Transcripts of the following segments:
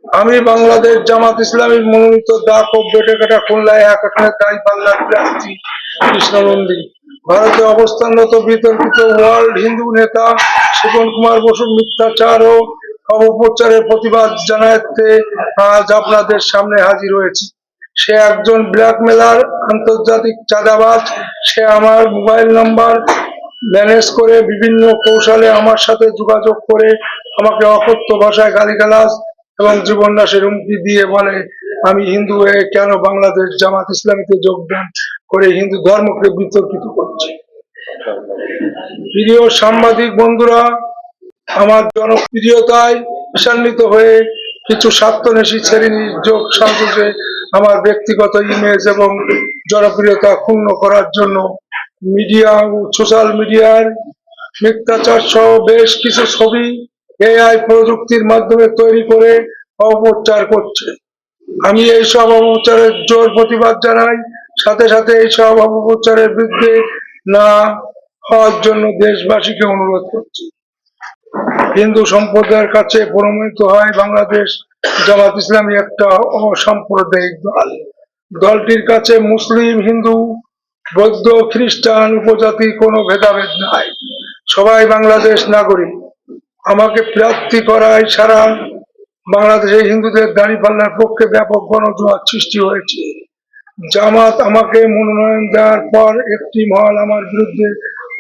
আমি বাংলাদেশ জামাত ইসলামীর মনোনীত ডাক ও বেটেকাটা খুলনায় এক আসনের দায়ী বাংলার প্রার্থী কৃষ্ণ নন্দী। ভারতে অবস্থানরত বিতর্কিত ওয়ার্ল্ড হিন্দু নেতা শিবন কুমার বসুর মিথ্যাচার ও অপপ্রচারের প্রতিবাদ জানাতে আজ আপনাদের সামনে হাজির হয়েছি। সে একজন ব্ল্যাকমেলার, আন্তর্জাতিক চাঁদাবাজ। সে আমার মোবাইল নাম্বার ম্যানেজ করে বিভিন্ন কৌশলে আমার সাথে যোগাযোগ করে আমাকে অকথ্য ভাষায় গালিগালাজ এবং জীবননাশের হুমকি দিয়ে বলে আমি হিন্দু হয়ে কেন বাংলাদেশ জামাত ইসলামীতে যোগদান করে হিন্দু ধর্মকে বিতর্কিত করছি। প্রিয় সাংবাদিক বন্ধুরা, আমার জনপ্রিয়তায় ঈর্ষান্বিত হয়ে কিছু স্বার্থন্বেষী শ্রেণীর যোগ সাজসে আমার ব্যক্তিগত ইমেজ এবং জনপ্রিয়তা ক্ষুণ্ণ করার জন্য মিডিয়া ও সোশ্যাল মিডিয়ার মিথ্যাচার সহ বেশ কিছু ছবি এআই প্রযুক্তির মাধ্যমে তৈরি করে অপপ্রচার করছে। আমি এইসব অপপ্রচারের জোর প্রতিবাদ জানাই। সাথে সাথে এইসব অপপ্রচারের বিরুদ্ধে না হওয়ার জন্য দেশবাসীকে অনুরোধ করছি। হিন্দু সম্প্রদায়ের কাছে প্রমাণিত হয় বাংলাদেশ জামাত ইসলামী একটা অসাম্প্রদায়িক দল। দলটির কাছে মুসলিম, হিন্দু, বৌদ্ধ, খ্রিস্টান, উপজাতি কোনো ভেদাভেদ নাই। সবাই বাংলাদেশ নাগরিক। আমাকে প্রার্থী করায় সারা বাংলাদেশে হিন্দুদের দাঁড়িপাল্লার পক্ষে ব্যাপক গণজোয়ার সৃষ্টি হয়েছে। জামাত আমাকে মনোনয়ন দেওয়ার পর একটি মহল আমার বিরুদ্ধে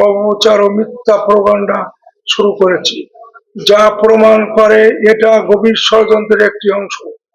অপপ্রচার ও মিথ্যা প্রোপাগান্ডা শুরু করেছে, যা প্রমাণ করে এটা গভীর ষড়যন্ত্রের একটি অংশ।